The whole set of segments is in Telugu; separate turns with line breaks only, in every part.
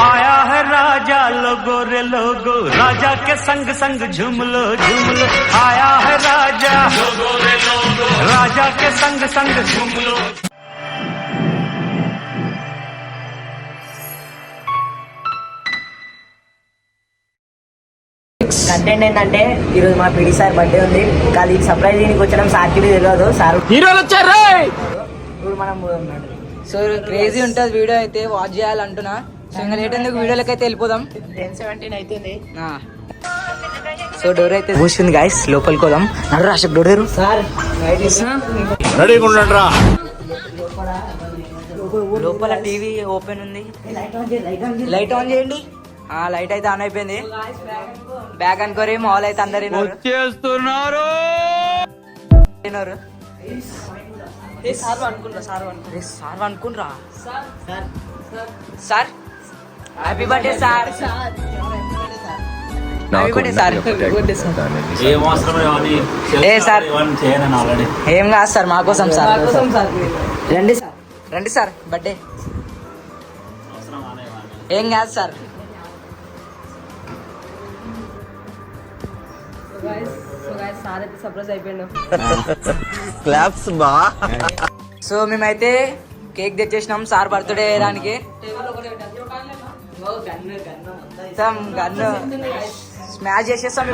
आया है राजा लोगो रे लोगो राजा के संग संग झूम लो आया है राजा लोगो रे लोगो राजा के संग संग झूम लो
కంటెంట్ ఏంటంటే ఈరోజు మా పిడి సార్ బర్త్డే ఉంది కానీ సర్ప్రైజ్ దీనికి వచ్చడం సార్కి తెలియదు సార్
హీరోలు వచ్చారు
ఇప్పుడు మనం
సో క్రేజీ ఉంటుంది వీడియో అయితే వాచ్ చేయాలంటున్నా సో ఇంకా లేట్ ఎందుకు వీడియోలకి అయితే వెళ్ళిపోదాం
10:17 అవుతుంది
సో డోర్ అయితే కూర్చుంది గాయస్ లోపలికి పోదాం నడు రాషక్ డోర్
సార్
రెడీగా ఉండండిరా.
లోపల టీవీ ఓపెన్ ఉంది లైట్ ఆన్ చేయండి లైట్ అయితే ఆన్ అయిపోయింది బ్యాగ్ అనుకోరి మాల్ అయితే అందరు
చేస్తున్నారు
సార్ అనుకుంట్రా sir happy birthday sir happy birthday sir ఏ సార్ ఏం కాదు సార్ మా కోసం సార్ రండి సార్ రండి సార్ బర్త్డే ఏం కాదు సార్ సో మేమైతే కేక్ తెచ్చేసినాం సార్ బర్త్డే చేయడానికి గన్ను స్మాష్ చేసేస్తాం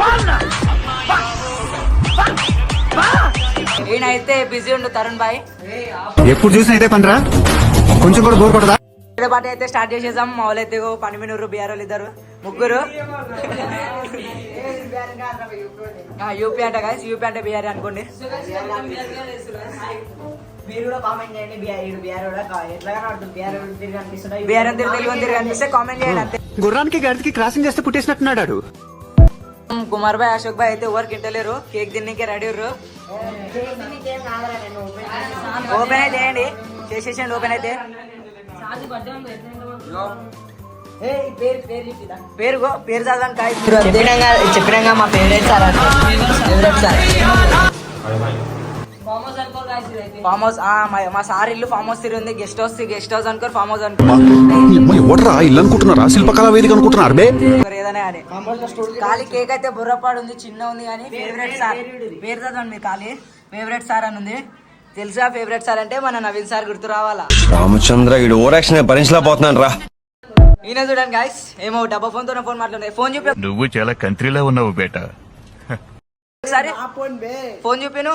ఈయనైతే బిజీ ఉండు తరుణ్ బాయ్
ఎప్పుడు చూసినా ఇదే పనిరా, కొంచెం కూడా బోర్ కొట్టదా?
పార్టీ అయితే స్టార్ట్ చేసేసాం మా వాళ్ళు అయితే పనిమినూరు బీఆర్ఓలు ఇద్దరు ముగ్గురు యూపీ అంటే గాయస్ యూపీ అంటే బీఆర్ అనుకోండి బీఆర్ అని తెలుగు కనిపిస్తే కామెంట్ చేయండి అంతే.
గుర్రానికి గడికి క్రాసింగ్ చేస్తే పుట్టేసినట్టున్నాడు.
కుమార్ భాయ్ అశోక్ భాయ్ అయితే ఎవరికి ఇంటలేరు కేక్ తిన్నకే రెడీ ఓపెన్ అయితే చేయండి చేసేసండి ఓపెన్ అయితే పేరు చదవడానికి
చెప్పినాక మా ఫేవరెట్ సార్
ఫామ్ హౌస్ మా సార్ ఇల్లు ఫామ్ హౌస్ తిరిగి ఉంది గెస్ట్ హౌస్ అనుకోరు ఫామ్ హౌస్ అనుకో
ఎవడరా ఇల్లు అనుకుంటున్నారా, శిల్పకళా వేదిక అనుకుంటున్నారు బే?
ఏదైనా కానీ ఖాళీ కేక్ అయితే బుర్రపాడు ఉంది చిన్న ఉంది కానీ ఫేవరెట్ సార్ పేరు చదవండి మీరు ఖాళీ ఫేవరెట్ సార్ అని ఉంది తెలుసా. ఫేవరెట్ సార్ అంటే మన నవీన్ సార్ గుర్తు రావాలా.
రామచంద్ర ఇడు ఓరాక్షన్ భరించలేకపోతున్నాను రా.
ఈయన చూడండి గాయస్ ఏమో డబ్బా ఫోన్ తో ఫోన్ మాట్లాడుతుంది ఫోన్ చూపి
నువ్వు చాలా కంట్రీలో ఉన్నావు బేటా.
సరే ఫోన్ చూపిను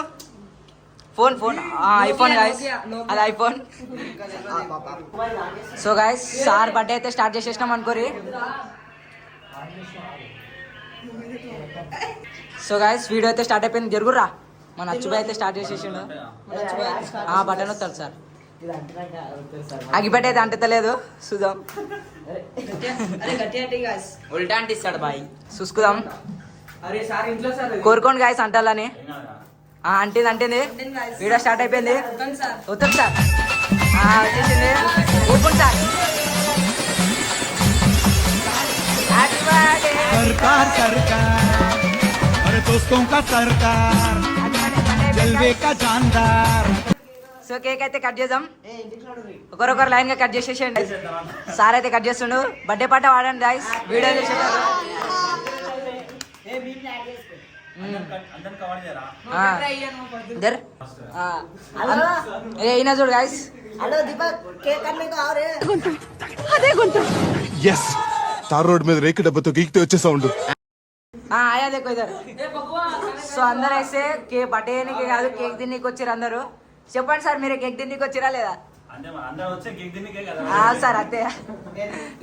ఫోన్ ఐఫోన్ గాయస్ అది iPhone. So guys sir birthday అయితే స్టార్ట్ చేసేసినాం అనుకోరి. సో గాయస్ వీడియో అయితే స్టార్ట్ అయిపోయింది జరుగురా. మన అచ్చుబాయ్ అయితే స్టార్ట్ చేసేసిండు బటన్ వస్తాడు సార్ అగిపెట్టి అయితే అంటలేదు చూద్దాం ఉల్టా అంటిస్తాడు బాయ్ చూసుకుందాం కోరుకోండి గాయస్ అంటాలని అంటింది వీడియో స్టార్ట్ అయిపోయింది వస్తుంది సార్ వచ్చేసింది ఊపుకోండి sir happy birthday so cake అయితే కట్ చేద్దాం ఒకరొకరు లైన్ గా కట్ చేసేసేయండి. సార్ అయితే కట్ చేస్తుండు బర్త్డే పాట వాడండి గాయస్ వీడియో చేసేటారు అయినా చూడు గాయస్
ఎస్ తార్ రోడ్ మీద రేకు డబ్బతో గీకితే వచ్చే సౌండ్.
ఆయా దేకో ఇద్దరు. సో అందరు అయితే బర్త్డే కాదు కేక్ తిన్నీకి వచ్చారు అందరు. చెప్పండి సార్ మీరు కేక్ తిన్నీకి వచ్చిరా లేదా? సార్ అంతే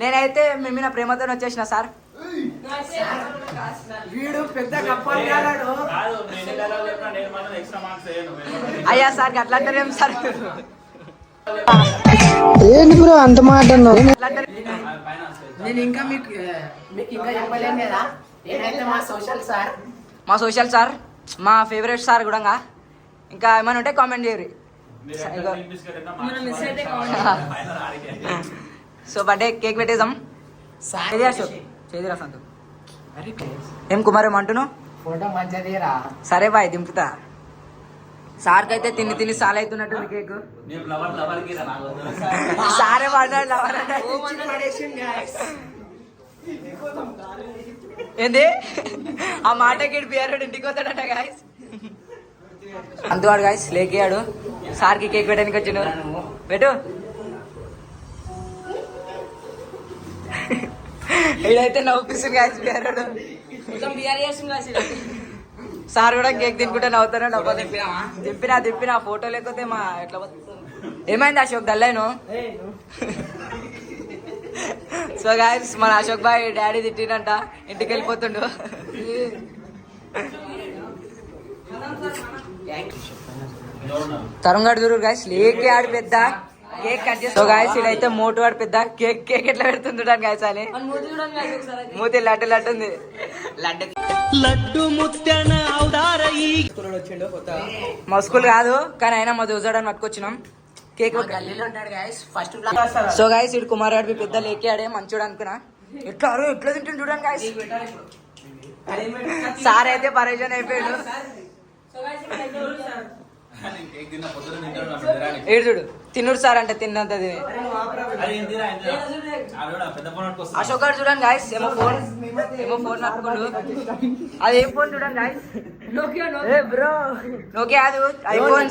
నేనైతే మేము నా ప్రేమతో వచ్చేసిన సార్. అయ్యా సార్ అట్లా అంటారేం సార్
ఏంటి బ్రో అంత మాట
నేను ఇంకా మీకు
ఇంకా చెప్పలేను కదా.
మా సోషల్ సార్ మా ఫేవరెట్ సార్ కూడా ఇంకా ఏమైనా ఉంటే కామెంట్ చేయరు. సో బర్త్డే కేక్ పెట్టేద్దాం. చేదిరా సంతు ఏం కుమార్ ఏమంటున్నావు?
ఫోటో మంచిగా
సరే బాయ్ దింపుతా. సార్కి అయితే తిని సాల్ అవుతున్నట్టుంది కేక్. సారే పడ్డాడు లవర్ ఏంది ఆ మాటకి బిఆర్ ఇంటికి వస్తాడట గాయస్. అంతవాడు గాయస్ లేకేయాడు సార్కి కేక్ పెట్టడానికి వచ్చిండు. పెట్టు. ఇదైతే నవ్వుపిస్తుంది గాయస్ బిఆర్. సార్ కూడా కేక్ తినుకుంటే నవ్వుతారా నవ్వు. తిప్పినా ఫోటో లేకపోతే మా ఎట్లా ఏమైంది అశోక్ దల్లైను. సో గాయస్ మన అశోక్ బాయ్ డాడీ తిట్టినంట ఇంటికి వెళ్ళిపోతుండు. తరుణ్ దూరు గాయస్ లేకే ఆడి పెద్ద కేక్ కట్ చేస్తా. సో గాయస్ ఇదైతే మోటు వాడు పెద్ద కేక్ ఎట్లా పెడుతుంటాను గాయస్ అని. మూతి లడ్డు ఉంది. లడ్డు మా స్కూల్ కాదు కానీ అయినా మా దోజాడని పట్టుకొచ్చినాం కేక్. సో గాయస్ ఇడు కుమార్ గారి పెద్ద లేకే మంచోడు అనుకున్నా. ఎట్లా తింటుండు చూడండి గాయస్. సార్ అయితే పరేషాన్ అయిపోయాడు. ఏడు చూడు తిన్నుడు సార్ అంటే తిన్నంత. అశోక్ గారు చూడండి గాయస్ ఏమో ఫోన్ నట్టుకోండు. అది ఏం ఫోన్ చూడండి గాయస్. నోకియా అది ఐఫోన్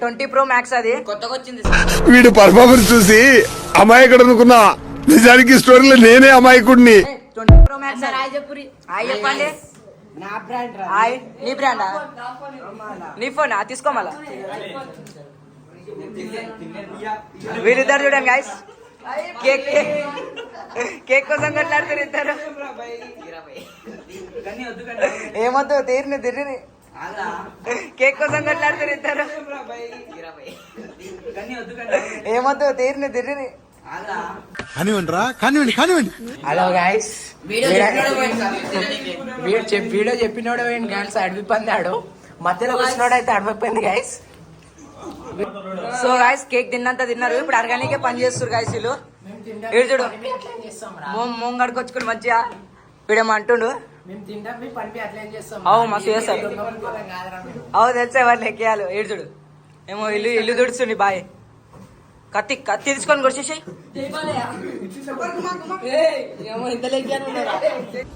20 Pro Max అది కొత్తగా వచ్చింది.
వీడు పర్ఫార్మెన్స్ చూసి అమాయకుడు అనుకున్నా, నిజానికి స్టోరీలో నేనే అమాయకుడిని.
20 Pro Max చెప్పండి. నీ బ్రాండా నీ ఫోనా తీసుకో మళ్ళా. వీళ్ళిద్దరు చూడండి గాయస్ కేక్ కోసం కొట్లాడుతారు ఇద్దరు. ఏమొద్దు తిరిగి కేక్ కోసం కొట్లాడుతారు ఇద్దరు. ఏమొద్దు తిరిగి
కానివ్వండి.
హలో గాయస్ వీడియో చెప్పినోడు గాయస్ అడవి పొందాడు. మధ్యలో వచ్చినోడు అయితే అడవిపోయింది గాయస్. సో గాయస్ కేక్ తిన్నారు. ఇప్పుడు అరగానికే పని చేస్తారు గాయస్ వీళ్ళు. వీడు చూడు మొంగడుకొచ్చుకుని మంచిగా వీడేమో అంటుండు. అవు మస్తు చేస్తారు. అవు తెలిసే వాళ్ళు ఎక్కేయాలి. వీడు చూడు ఏమో ఇల్లు దుడుస్తుంది బాయ్. కత్తి తీసుకొని కొట్టేసాయి.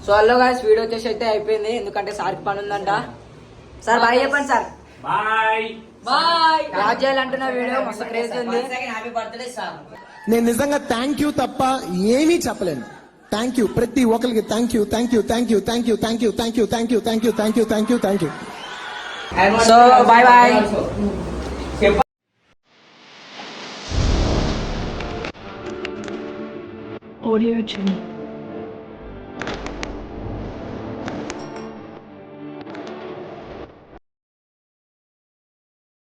సో హలో గాయస్ వీడియో వచ్చేసి అయితే అయిపోయింది. ఎందుకంటే సార్కి పని ఉందంట. సార్ బాయ్ చెప్పండి సార్. బాయ్ రాజ్యాలు అంటున్న వీడియో మస్తు క్రేజ్ ఉంది.
నేను నిజంగా థ్యాంక్ యూ తప్ప ఏమీ చెప్పలేను. థ్యాంక్ యూ ప్రతి ఒక్కరికి. Thank you.
So bye.
Audio Jungle.